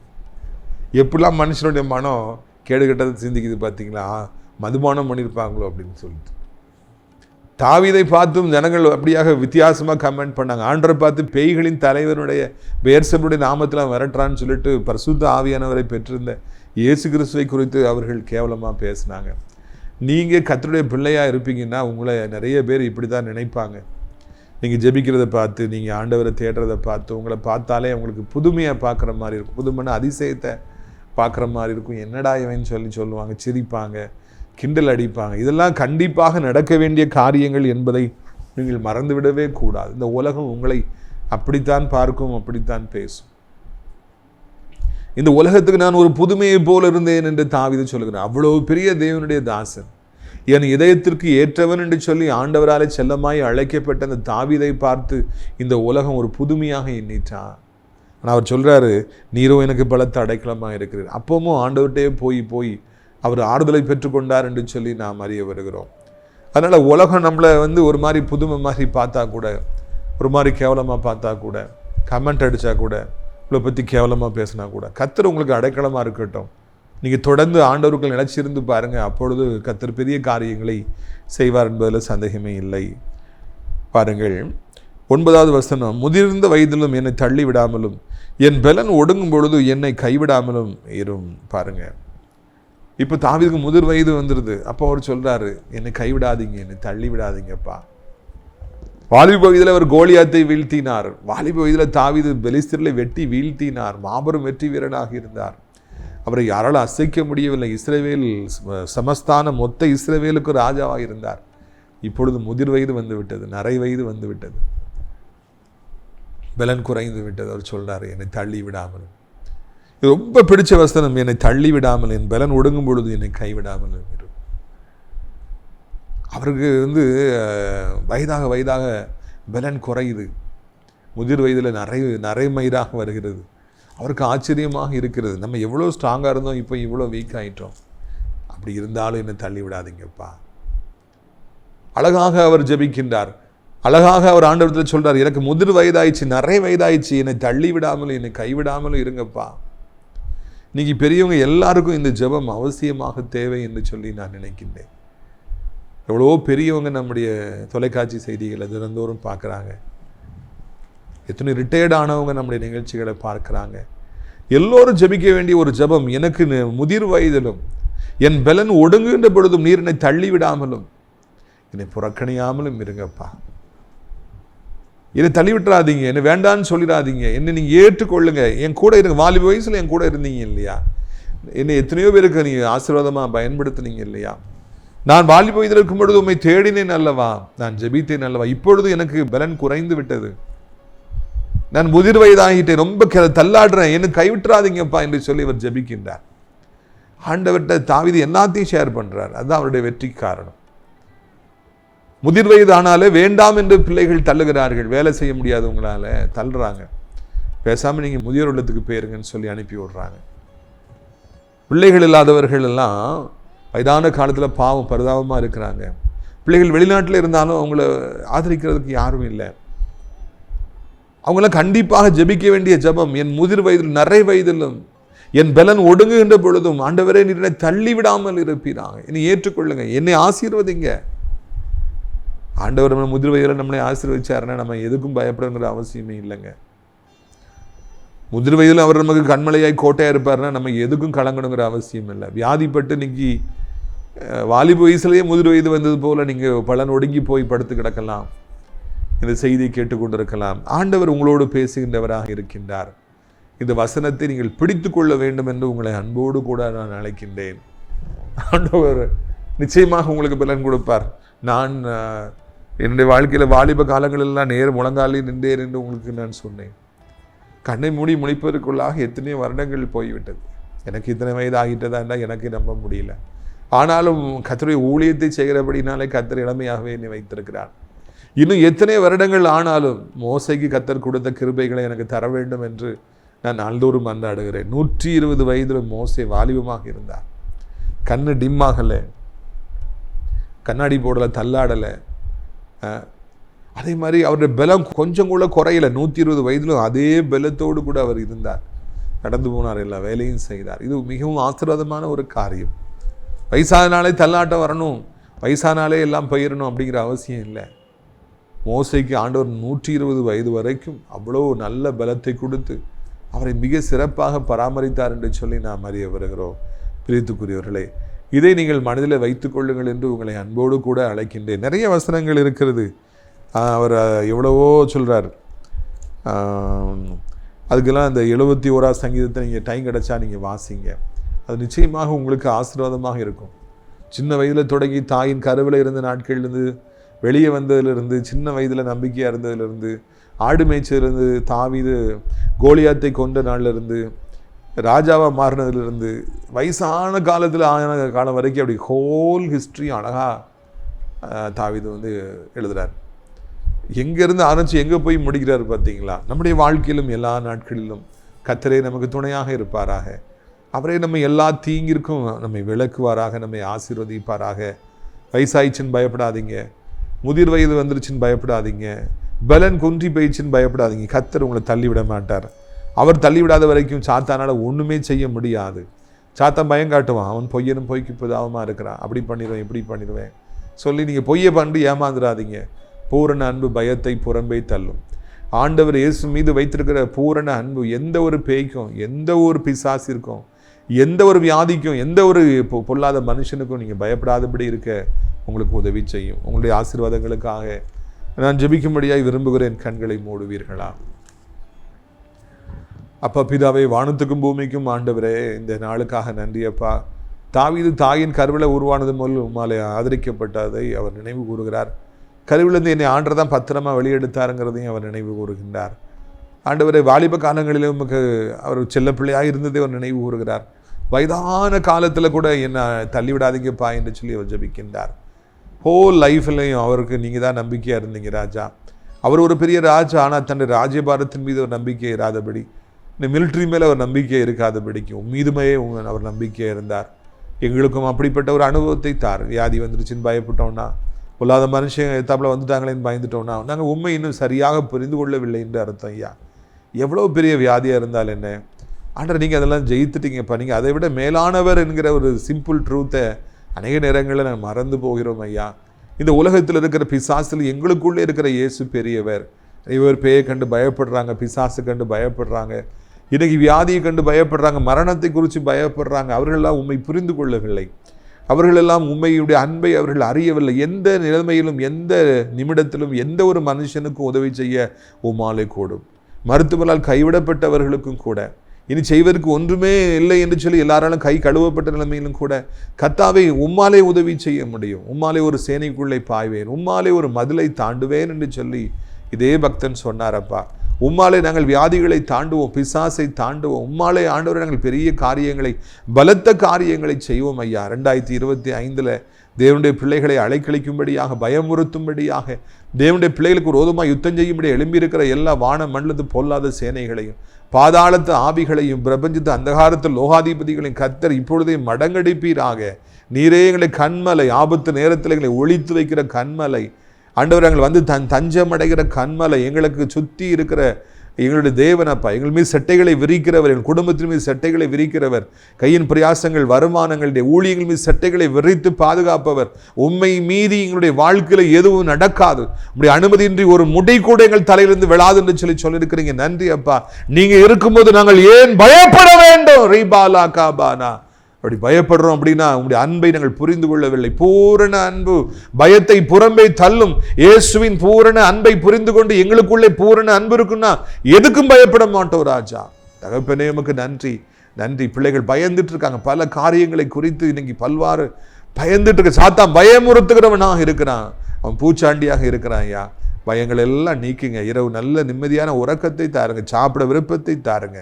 எப்படிலாம் மனுஷனுடைய மனம் கேடுகட்டதை சிந்திக்குது பார்த்தீங்களா, மதுபானம் பண்ணியிருப்பாங்களோ அப்படின்னு சொல்லிட்டு. தாவீதை பார்த்தும் ஜனங்கள் அப்படியாக வித்தியாசமாக கமெண்ட் பண்ணாங்க. ஆண்டரை பார்த்து பேய்களின் தலைவருடைய பெயர்செபூலுடைய நாமத்தில் விரட்டுறான்னு சொல்லிட்டு பரிசுத்த ஆவியானவரை பெற்றிருந்த இயேசு கிறிஸ்துவை குறித்து அவர்கள் கேவலமாக பேசினாங்க. நீங்கள் கர்த்தருடைய பிள்ளையாக இருப்பீங்கன்னா உங்களை நிறைய பேர் இப்படி தான் நினைப்பாங்க. நீங்கள் ஜெபிக்கிறத பார்த்து, நீங்கள் ஆண்டவரை தேடுறதை பார்த்து, உங்களை பார்த்தாலே அவங்களுக்கு புதுமையாக பார்க்குற மாதிரி இருக்கும், புதுமையான அதிசயத்தை பார்க்குற மாதிரி இருக்கும். என்னடா இவன்னு சொல்லுவாங்க, சிரிப்பாங்க, கிண்டல் அடிப்பாங்க. இதெல்லாம் கண்டிப்பாக நடக்க வேண்டிய காரியங்கள் என்பதை நீங்கள் மறந்துவிடவே கூடாது. இந்த உலகம் உங்களை அப்படித்தான் பார்க்கும், அப்படித்தான் பேசும். இந்த உலகத்துக்கு நான் ஒரு புதுமையை போல இருந்தேன் என்று தாவீது சொல்கிறேன். அவ்வளவு பெரிய தேவனுடைய தாசன், என் இதயத்திற்கு ஏற்றவன் என்று சொல்லி ஆண்டவராலே செல்லமாய் அழைக்கப்பட்ட அந்த தாவீதை பார்த்து இந்த உலகம் ஒரு புதுமையாக எண்ணிட்டான். ஆனால் அவர் சொல்கிறாரு, நீரோ எனக்கு பலத்த அடைக்கலமாக இருக்கிறார். அப்பவும் ஆண்டவர்கிட்டே போய் அவர் ஆறுதலை பெற்றுக்கொண்டார் என்று சொல்லி நாம் அறிய வருகிறோம். அதனால் உலகம் நம்மளை ஒரு மாதிரி புதுமை மாதிரி பார்த்தா கூட, ஒரு மாதிரி கேவலமாக பார்த்தா கூட, கமெண்ட் அடித்தா கூட, உங்களை பற்றி கேவலமாக பேசினா கூட, கர்த்தர் உங்களுக்கு அடைக்கலமாக இருக்கட்டும். நீங்கள் தொடர்ந்து ஆண்டவர்கள் நினைச்சிருந்து பாருங்கள், அப்பொழுது கர்த்தர் பெரிய காரியங்களை செய்வார் என்பதில் சந்தேகமே இல்லை. பாருங்கள் 9வது வசனம், முதிர்ந்த வயதிலும் என்னை தள்ளி விடாமலும் என் பலன் ஒடுங்கும் பொழுது என்னை கைவிடாமலும் இரும். பாருங்க, இப்போ தாவீதுக்கு முதிர் வயது வந்துடுது. அப்போ அவர் சொல்றாரு, என்னை கைவிடாதீங்க, என்னை தள்ளி விடாதீங்கப்பா. வாலிப வயதில் அவர் கோலியாத்தை வீழ்த்தினார். வாலிப வயதில் தாவீது பெலிஸ்தர்களை வெட்டி வீழ்த்தினார். மாபெரும் வெற்றி வீரனாக இருந்தார். அவரை யாராலும் அசைக்க முடியவில்லை. இஸ்ரவேல் சமஸ்தான மொத்த இஸ்ரவேலுக்கு ராஜாவாக இருந்தார். இப்பொழுது முதிர் வயது வந்து விட்டது, நரை வயது வந்து விட்டது, பலன் குறைந்து விட்டது. அவர் சொல்றாரு, என்னை தள்ளி விடாமல். ரொம்ப பிடிச்ச வசனம், என்னை தள்ளி விடாமல், என் பலன் ஒடுங்கும் பொழுது என்னை கைவிடாமல் இரு. அவருக்கு வயதாக வயதாக பலன் குறையுது. முதிர் வயதில் நரைமயிராக வருகிறது. அவருக்கு ஆச்சரியமாக இருக்கிறது, நம்ம எவ்வளோ ஸ்ட்ராங்காக இருந்தோம், இப்போ இவ்வளோ வீக் ஆகிட்டோம். அப்படி இருந்தாலும் என்னை தள்ளி விடாதீங்கப்பா. அழகாக அவர் ஜெபிக்கின்றார். அழகாக அவர் ஆண்டவரத்தில் சொல்றார், எனக்கு முதிர் வயதாயிடுச்சு, நிறைய வயதாயிடுச்சு, என்னை தள்ளி விடாமலும் என்னை கைவிடாமலும் இருங்கப்பா. இன்னைக்கு பெரியவங்க எல்லாருக்கும் இந்த ஜெபம் அவசியமாக தேவை என்று சொல்லி நான் நினைக்கின்றேன். எவ்வளோ பெரியவங்க நம்முடைய தொலைக்காட்சி செய்திகளை தினந்தோறும் பார்க்குறாங்க. எத்தனை ரிட்டையர்ட் ஆனவங்க நம்முடைய நிகழ்ச்சிகளை பார்க்குறாங்க. எல்லோரும் ஜெபிக்க வேண்டிய ஒரு ஜெபம், எனக்கு முதிர் வயதிலும் என் பலன் ஒடுங்குகின்ற பொழுதும் நீர் என்னை தள்ளி விடாமலும் என்னை புறக்கணியாமலும் இருங்கப்பா. என்னை தள்ளி விட்டுறாதீங்க, என்னை வேண்டான்னு சொல்லிடாதீங்க, என்னை நீங்கள் ஏற்றுக்கொள்ளுங்க, என் கூட இருங்க. வாலிப வயசில் என் கூட இருந்தீங்க இல்லையா? என்னை எத்தனையோ பேருக்கு நீங்கள் ஆசீர்வாதமாக பயன்படுத்தினீங்க இல்லையா? நான் வாலிப வயதில் இருக்கும் பொழுது உண்மை தேடினேன் அல்லவா, நான் ஜெபித்தேன் அல்லவா, இப்பொழுது எனக்கு பலன் குறைந்து விட்டது, நான் முதிர் வயதாகிட்டேன், ரொம்ப தள்ளாடுறேன், எனக்கு கைவிட்டுறாதீங்கப்பா என்று சொல்லி அவர் ஜெபிக்கின்றார். ஆண்டவர்கிட்ட தாவீது எல்லாத்தையும் ஷேர் பண்றார். அதுதான் அவருடைய வெற்றி காரணம். முதிர் வயது ஆனாலே வேண்டாம் என்று பிள்ளைகள் தள்ளுகிறார்கள். வேலை செய்ய முடியாதவங்களால தள்ளுறாங்க. பேசாமல் நீங்கள் முதியோர் இல்லத்துக்கு போயிருங்கன்னு சொல்லி அனுப்பி விடுறாங்க. பிள்ளைகள் இல்லாதவர்கள் எல்லாம் வயதான காலத்தில் பாவம் பரிதாபமாக இருக்கிறாங்க. பிள்ளைகள் வெளிநாட்டில் இருந்தாலும் அவங்கள ஆதரிக்கிறதுக்கு யாரும் இல்லை. அவங்களாம் கண்டிப்பாக ஜெபிக்க வேண்டிய ஜெபம், என் முதிர் வயதில் நிறை வயதிலும் என் பலன் ஒடுங்குகின்ற பொழுதும் ஆண்டவரே நீர் என்னை தள்ளி விடாமல் இருப்பீராங்க, என்னை ஏற்றுக்கொள்ளுங்க, என்னை ஆசீர்வதிங்க. ஆண்டவர் நம்ம முதிர் வயதில் நம்மளை ஆசீர்வதிச்சாருன்னா நம்ம எதுக்கும் பயப்படுங்கிற அவசியமே இல்லைங்க. முதிர் வயதில் அவர் நமக்கு கண்மலையாய் கோட்டையாக இருப்பார்னா நம்ம எதுக்கும் கலங்கணுங்கிற அவசியம் இல்லை. வியாதிப்பட்டு இன்னைக்கு வாலிப வயசுலேயே முதிர் வயது வந்தது போல் நீங்கள் பலன் ஒடுங்கி போய் படுத்து கிடக்கலாம், இந்த செய்தியை கேட்டுக்கொண்டிருக்கலாம். ஆண்டவர் உங்களோடு பேசுகின்றவராக இருக்கின்றார். இந்த வசனத்தை நீங்கள் பிடித்து கொள்ள வேண்டும் என்று உங்களை அன்போடு கூட நான் அழைக்கின்றேன். ஆண்டவர் நிச்சயமாக உங்களுக்கு பலன் கொடுப்பார். நான் என்னுடைய வாழ்க்கையில் வாலிப காலங்களெல்லாம் முழங்காலில் நின்றேன் என்று உங்களுக்கு நான் சொன்னேன். கண்ணை மூடி முழிப்பதற்குள்ளாக எத்தனையோ வருடங்கள் போய்விட்டது. எனக்கு இத்தனை வயது ஆகிட்டதாண்டா எனக்கு நம்ப முடியல. ஆனாலும் கர்த்தருடைய ஊழியத்தை செய்கிறபடினாலே கர்த்தர் இளமையாகவே என்னை வைத்திருக்கிறார். இன்னும் எத்தனை வருடங்கள் ஆனாலும் மோசைக்கு கர்த்தர் கொடுத்த கிருபைகளை எனக்கு தர வேண்டும் என்று நான் நாள்தோறும் மன்றாடுகிறேன். 120 வயதில் மோசே வாலிபமாக இருந்தார். கண்ணு டிம்மாகலை, கண்ணாடி போடலை, தள்ளாடலை. அதே மாதிரி அவருடைய பலம் கொஞ்சம் கூட குறையலை. 120 வயதிலும் அதே பலத்தோடு கூட அவர் இருந்தார். நடந்து போனார், எல்லா வேலையும் செய்தார். இது மிகவும் ஆசீர்வாதமான ஒரு காரியம். வயசானாலே தள்ளாட்டம் வரணும், வயசானாலே எல்லாம் பயிரணும் அப்படிங்கிற அவசியம் இல்லை. மோசைக்கு ஆண்டவர் 120 வயது வரைக்கும் அவ்வளோ நல்ல பலத்தை கொடுத்து அவரை மிக சிறப்பாக பராமரித்தார் என்று சொல்லி நாம் அறிய வருகிறோம். பிரியத்துக்குரியவர்களே, இதை நீங்கள் மனதில் வைத்துக் கொள்ளுங்கள் என்று உங்களை அன்போடு கூட அழைக்கின்றேன். நிறைய வசனங்கள் இருக்கிறது. அவர் எவ்வளவோ சொல்கிறார். அதுக்கெல்லாம் அந்த 71ஆம் சங்கீதத்தை நீங்கள் டைம் கிடச்சா நீங்கள் வாசிங்க. அது நிச்சயமாக உங்களுக்கு ஆசீர்வாதமாக இருக்கும். சின்ன வயதில் தொடங்கி தாயின் கருவில் இருந்த நாட்கள்லேருந்து வெளியே வந்ததிலிருந்து, சின்ன வயதில் நம்பிக்கையாக இருந்ததிலிருந்து, ஆடு மேய்ச்சலிருந்து, தாவீது கோலியாத்தை கொண்ட நாளிலிருந்து, ராஜாவாக மாறினதுலேருந்து, வயசான காலத்தில் ஆன காலம் வரைக்கும் அப்படி ஹோல் ஹிஸ்ட்ரி அழகாக தாவீது எழுதுகிறார். எங்கேருந்து ஆரம்பித்து எங்கே போய் முடிக்கிறார் பார்த்தீங்களா? நம்முடைய வாழ்க்கையிலும் எல்லா நாட்களிலும் கர்த்தரே நமக்கு துணையாக இருப்பாராக. அவரே நம்ம எல்லா தீங்கிற்கும் நம்மை விளக்குவாராக, நம்மை ஆசீர்வதிப்பாராக. வயசாயிடுச்சுன்னு பயப்படாதீங்க, முதிர் வயது வந்துருச்சுன்னு பயப்படாதீங்க, பலன் குன்றி போயிடுச்சுன்னு பயப்படாதீங்க. கர்த்தர் உங்களை தள்ளிவிட மாட்டார். அவர் தள்ளிவிடாத வரைக்கும் சாத்தானால் ஒன்றுமே செய்ய முடியாது. சாத்தான் பயம் காட்டுவான், அவன் பொய்யனும் பொய்க்கு புதாவமாக இருக்கிறான், அப்படி பண்ணிடுவேன் இப்படி பண்ணிடுவேன் சொல்லி நீங்கள் பொய்யை பண்ணி ஏமாந்துடாதீங்க. பூரண அன்பு பயத்தை புறம்பே தள்ளும். ஆண்டவர் இயேசு மீது வைத்திருக்கிற பூரண அன்பு எந்த ஒரு பேய்க்கும், எந்த ஒரு பிசாசிற்கும், எந்த ஒரு வியாதிக்கும், எந்த ஒரு பொல்லாத மனுஷனுக்கும் நீங்கள் பயப்படாதபடி இருக்க உங்களுக்கு உதவி செய்யும். உங்களுடைய ஆசீர்வாதங்களுக்காக நான் ஜெபிக்கும்படியாய் விரும்புகிறேன். கண்களை மூடுவீர்களா? அப்பா பிதாவே, வானத்துக்கும் பூமிக்கும் ஆண்டவரே, இந்த நாளுக்காக நன்றி அப்பா. தாவீது தாயின் கருவில உருவானது முதல் உம்மாலே ஆதரிக்கப்பட்டதை அவர் நினைவு கூறுகிறார். கருவிலிருந்து என்னை ஆண்டதான் பத்திரமா வெளியெடுத்தாருங்கிறதையும் அவர் நினைவு கூறுகின்றார். ஆண்டவரை வாலிப காலங்களிலும் நமக்கு அவர் செல்ல பிள்ளையாக இருந்ததை அவர் நினைவு கூறுகிறார். வயதான காலத்தில் கூட என்னை தள்ளிவிடாதீங்கப்பா என்று சொல்லி அவர் ஜெபிக்கின்றார். ஹோல் லைஃப்லையும் அவருக்கு நீங்கள் தான் நம்பிக்கையாக இருந்தீங்க ராஜா. அவர் ஒரு பெரிய ராஜா, ஆனால் தன்னுடைய ராஜ்யபாரத்தின் மீது ஒரு நம்பிக்கை இராதபடி, இந்த மிலிட்ரி மேலே அவர் நம்பிக்கை இருக்காதபடிக்கு உம்மீதுமே அவர் நம்பிக்கையாக இருந்தார். எங்களுக்கும் அப்படிப்பட்ட ஒரு அனுபவத்தை தார். வியாதி வந்துருச்சுன்னு பயப்பட்டோம்னா, பொல்லாத மனுஷன் எத்தாப்பில் வந்துட்டாங்களேன்னு பயந்துட்டோம்னா, நாங்கள் உண்மை இன்னும் சரியாக புரிந்து கொள்ளவில்லை என்று அர்த்தம். ஐயா, எவ்வளோ பெரிய வியாதியாக இருந்தால் என்ன ஆண்டவர், நீங்கள் அதெல்லாம் ஜெயித்துட்டீங்கப்பா. நீங்கள் அதை விட மேலானவர் என்கிற ஒரு சிம்பிள் ட்ரூத்தை அநேக நேரங்களில் நாங்கள் மறந்து போகிறோம் ஐயா. இந்த உலகத்தில் இருக்கிற பிசாசில் எங்களுக்குள்ளே இருக்கிற இயேசு பெரியவர். இவர் பேயை கண்டு பயப்படுறாங்க, பிசாசு கண்டு பயப்படுறாங்க, இன்றைக்கி வியாதியை கண்டு பயப்படுறாங்க, மரணத்தை குறித்து பயப்படுறாங்க. அவர்களெல்லாம் உண்மை புரிந்து கொள்ளவில்லை. அவர்களெல்லாம் உண்மையுடைய அன்பை அவர்கள் அறியவில்லை. எந்த நிலைமையிலும், எந்த நிமிடத்திலும், எந்த ஒரு மனுஷனுக்கும் உதவி செய்ய உம்மாலே கூடும். மருத்துவரால் கைவிடப்பட்டவர்களுக்கும் கூட இனி செய்வதற்கு ஒன்றுமே இல்லை என்று சொல்லி எல்லாராலும் கை கழுவப்பட்ட நிலைமையிலும் கூட கர்த்தாவே உம்மாலே உதவி செய்ய முடியும். உம்மாலே ஒரு சேனைக்குள்ளே பாய்வேன், உம்மாலே ஒரு மதிலை தாண்டுவேன் என்று சொல்லி இதே பக்தன் சொன்னாரப்பா. உம்மாலே நாங்கள் வியாதிகளை தாண்டுவோம், பிசாசை தாண்டுவோம். உம்மாலே ஆண்டவரை நாங்கள் பெரிய காரியங்களை, பலத்த காரியங்களை செய்வோம் ஐயா. 2025 தேவனுடைய பிள்ளைகளை அலைக்கழிக்கும்படியாக, பயமுறுத்தும்படியாக, தேவனுடைய பிள்ளைகளுக்கு விரோதமாக யுத்தம் செய்யும்படி எழும்பியிருக்கிற எல்லா வான மண்டலத்து பொல்லாத சேனைகளையும், பாதாளத்து ஆவிகளையும், பிரபஞ்சத்து அந்தகாரத்து லோகாதிபதிகளையும் கர்த்தர் இப்பொழுதே மடங்கடிப்பீராக. நீரே எங்களை கண்மலை, ஆபத்து நேரத்தில் எங்களை ஒழித்து வைக்கிற கண்மலை, ஆண்டவர் எங்கள் வந்து தஞ்சம் அடைகிற கண்மலை, எங்களுக்கு சுற்றி இருக்கிற எங்களுடைய தேவனப்பா. எங்கள் மீது செட்டைகளை விரிக்கிறவர், எங்கள் குடும்பத்தின் மீது செட்டைகளை விரிக்கிறவர், கையின் பிரயாசங்கள், வருமானங்களுடைய ஊழியங்கள் மீது செட்டைகளை விரித்து பாதுகாப்பவர். உண்மை மீறி எங்களுடைய வாழ்க்கையில் எதுவும் நடக்காது, உங்களுடைய அனுமதியின்றி ஒரு முடை கூட எங்கள் தலையிலிருந்து விழாது என்று சொல்லியிருக்கிறீங்க. நன்றி அப்பா. நீங்க இருக்கும்போது நாங்கள் ஏன் பயப்பட வேண்டும்? ரீபாலா காபானா. அப்படி பயப்படுறோம் அப்படின்னா உங்களுடைய அன்பை நாங்கள் புரிந்து கொள்ளவில்லை. பூரண அன்பு பயத்தை புறம்பே தள்ளும். இயேசுவின் பூரண அன்பை புரிந்து கொண்டு எங்களுக்குள்ளே பூரண அன்பு இருக்குன்னா எதுக்கும் பயப்பட மாட்டோம் ராஜா. தகப்பனே உமக்கு நன்றி, நன்றி. பிள்ளைகள் பயந்துட்டு இருக்காங்க, பல காரியங்களை குறித்து இன்னைக்கு பல்வாறு பயந்துட்டு இருக்க. சாத்தான் பயமுறுத்துகிறவனாக இருக்கிறான், அவன் பூச்சாண்டியாக இருக்கிறான் ஐயா. பயங்கள் எல்லாம் நீக்குங்க. இரவு நல்ல நிம்மதியான உறக்கத்தை தாருங்க, சாப்பிட விருப்பத்தை தாருங்க,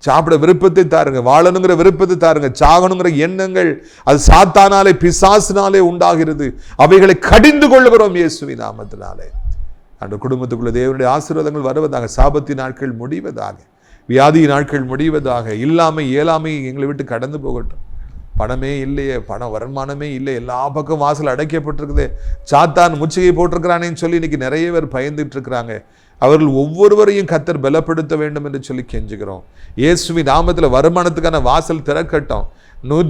சாப்பிட விருப்பத்தை தாருங்க, வாழணுங்கிற விருப்பத்தை தாருங்க. சாகணுங்கிற எண்ணங்கள் அது சாத்தானாலே, பிசாசினாலே உண்டாகிறது. அவைகளை கடிந்து கொள்ளுகிறோம் இயேசுவின் நாமத்தினாலே. அந்த குடும்பத்துக்குள்ள தேவனுடைய ஆசீர்வாதங்கள் வருவதாக, சாபத்தி நாட்கள் முடிவதாக, வியாதி நாட்கள் முடிவதாக, இல்லாமை இயலாமை எங்களை விட்டு கடந்து போகட்டும். பணமே இல்லையே, வருமானமே இல்லை, எல்லா பக்கம் வாசல் அடைக்கப்பட்டிருக்குது, சாத்தான் முற்றுகை போட்டிருக்கிறானேன்னு சொல்லி இன்னைக்கு நிறைய பேர் பயந்துட்டு இருக்கிறாங்க. அவர்கள் ஒவ்வொருவரையும் கர்த்தர் பலப்படுத்த வேண்டும் என்று சொல்லி கெஞ்சுகிறோம். இயேசுவின் நாமத்தில் வருமானத்துக்கான வாசல் திறக்கட்டும்,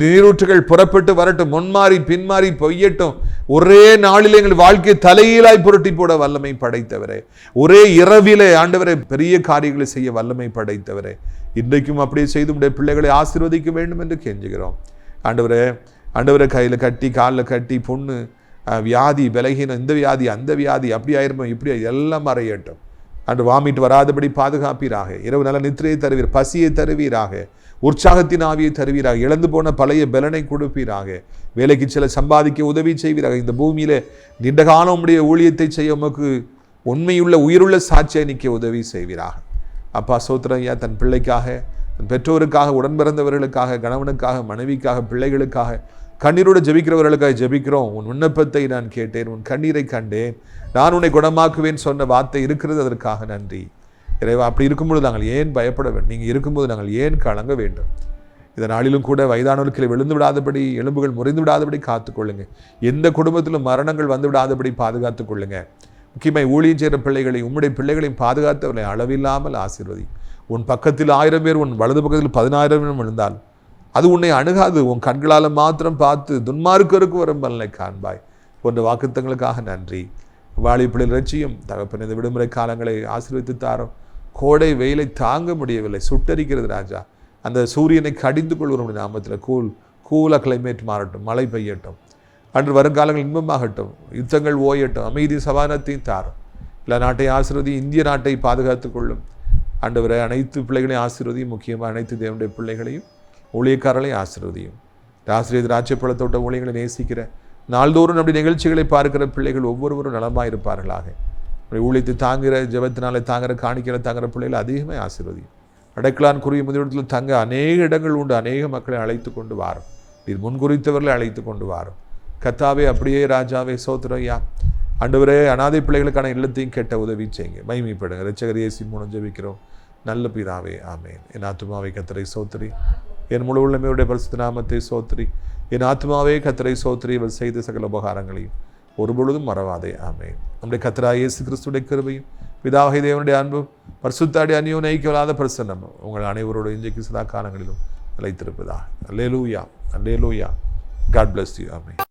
நீரூற்றுகள் புறப்பட்டு வரட்டும், முன்மாறி பின்மாறி பொய்யட்டும். ஒரே நாளில் எங்கள் வாழ்க்கையை தலையிலாய் புரட்டி போட வல்லமை படைத்தவரே, ஒரே இரவிலே ஆண்டவரை பெரிய காரியங்களை செய்ய வல்லமை படைத்தவரே, இன்றைக்கும் அப்படியே செய்து உடைய பிள்ளைகளை ஆசீர்வதிக்க வேண்டும் என்று கெஞ்சுகிறோம். ஆண்டவரை கையில் கட்டி, காலில் கட்டி, பொண்ணு வியாதி, பலகீனம், இந்த வியாதி, அந்த வியாதி, அப்படி ஆயிருமோ இப்படி எல்லாம் மறையட்டும். அன்று வாமிட்டு வராதபடி பாதுகாப்பீராக. இரவு நல்ல நித்திரையை தருவீர், பசியை தருவீராக, உற்சாகத்தின் ஆவியை தருவீராக, இழந்து போன பழைய பலனை கொடுப்பீராக, வேலைக்கு சில சம்பாதிக்க உதவி செய்வீராக. இந்த பூமியில நீண்ட காலம் உம்முடைய ஊழியத்தை செய்ய உமக்கு உண்மையுள்ள உயிருள்ள சாட்சியை நிற்க உதவி செய்வீராக. அப்பா சோத்திரம் ஐயா, தன் பிள்ளைக்காக, தன் பெற்றோருக்காக, உடன் பிறந்தவர்களுக்காக, கணவனுக்காக, மனைவிக்காக, பிள்ளைகளுக்காக கண்ணீரோடு ஜெபிக்கிறவர்களுக்காக ஜெபிக்கிறோம். உன் விண்ணப்பத்தை நான் கேட்டேன், உன் கண்ணீரை கண்டேன், நான் உன்னை குணமாக்குவேன் சொன்ன வார்த்தை இருக்கிறது, அதற்காக நன்றி இறைவா. அப்படி இருக்கும்போது நாங்கள் ஏன் பயப்பட வேண்டும்? நீங்கள் இருக்கும்போது நாங்கள் ஏன் கலங்க வேண்டும்? இந்த நாளிலும் கூட வயதானவர்களை விழுந்து விடாதபடி, எலும்புகள் முறிந்து விடாதபடி காத்துக்கொள்ளுங்க. எந்த குடும்பத்திலும் மரணங்கள் வந்து விடாதபடி பாதுகாத்துக் கொள்ளுங்க. முக்கியமாக ஊழியம் செய்கிற பிள்ளைகளை, உம்முடைய பிள்ளைகளையும் பாதுகாத்தவர்களை அளவில்லாமல் ஆசீர்வதி. உன் பக்கத்தில் 1000 பேர், உன் வலது பக்கத்தில் 10000 பேர் விழுந்தால் அது உன்னை அணுகாது. உன் கண்களால் மாத்திரம் பார்த்து துன்மார்க்கருக்கு வரும் பலனை காண்பாய் போன்ற வாக்குத்தங்களுக்காக நன்றி. வாலிப்பிள்ளைகள் ரட்சியும் தகப்பன். இந்த விடுமுறை காலங்களை ஆசீர்வதித்து தாரும். கோடை வெயிலை தாங்க முடியவில்லை, சுட்டரிக்கிறது ராஜா. அந்த சூரியனை கடிந்து கொள்வோம் நாமத்தில். கூலாக கிளைமேட் மாறட்டும், மழை பெய்யட்டும். அன்று வருங்காலங்கள் இன்பமாகட்டும், யுத்தங்கள் ஓயட்டும், அமைதி சமாதானத்தையும் தாரும். எல்லா நாட்டையும் ஆசீர்வதி, இந்திய நாட்டை பாதுகாத்துக் கொள்ளும் ஆண்டவரை. அனைத்து பிள்ளைகளையும் ஆசீர்வதியும், முக்கியமாக அனைத்து தேவனுடைய பிள்ளைகளையும் ஊழியக்காரர்களையும் ஆசீர்வதியும். ஆசிரியர் ராஜ்யப்பழத்தோட்ட ஊழியர்களை நேசிக்கிற, நாள்தோறும் நம்முடைய நிகழ்ச்சிகளை பார்க்கிற பிள்ளைகள் ஒவ்வொருவரும் நலமாக இருப்பார்களாக. ஊழியத்தை தாங்குகிற, ஜெபத்தினாலே தாங்குகிற, காணிக்கிற தாங்குகிற பிள்ளைகள் அதிகமாக ஆசீர்வதியும். அடைக்கலான் குறுகிய முதலிடத்தில் தங்க அநேக இடங்கள் உண்டு. அநேக மக்களை அழைத்து கொண்டு வாரும். இது முன்குறித்தவர்களை அழைத்து கொண்டு வாரும் கத்தாவே. அப்படியே ராஜாவே சோத்திரையா ஆண்டவரே, அனாதை பிள்ளைகளுக்கான இல்லத்தையும் கெட்ட உதவி செய்யுங்க. மகிமைப்படுங்க. இரட்சகர் இயேசுவின் மூலம் ஜெபிக்கிறோம் நல்ல பிதாவே, ஆமென். என் ஆத்துமாவை கர்த்தரை சோத்திரி, என் முழு உள்ளமையுடைய பரிசுத்த நாமத்தை சோத்திரி. என் ஆத்துமாவே கர்த்தரை சோத்திரி, இவர் செய்த சகல உபகாரங்களையும் ஒருபொழுதும் மறவாதே, ஆமென். நம்முடைய கர்த்தராகிய இயேசு கிறிஸ்துவின் கிருபையும் பிதாவாகிய தேவனுடைய அன்பும் பரிசுத்தாடி அந்நியோன்யம் ஐக்கியமில்லாத பிரசன்னமும் உங்கள் அனைவரோடு இன்றைக்கு சதா காலங்களிலும் நிலைத்திருப்பதாக. அல்லேலூயா, அல்லேலூயா. God bless you. Amen.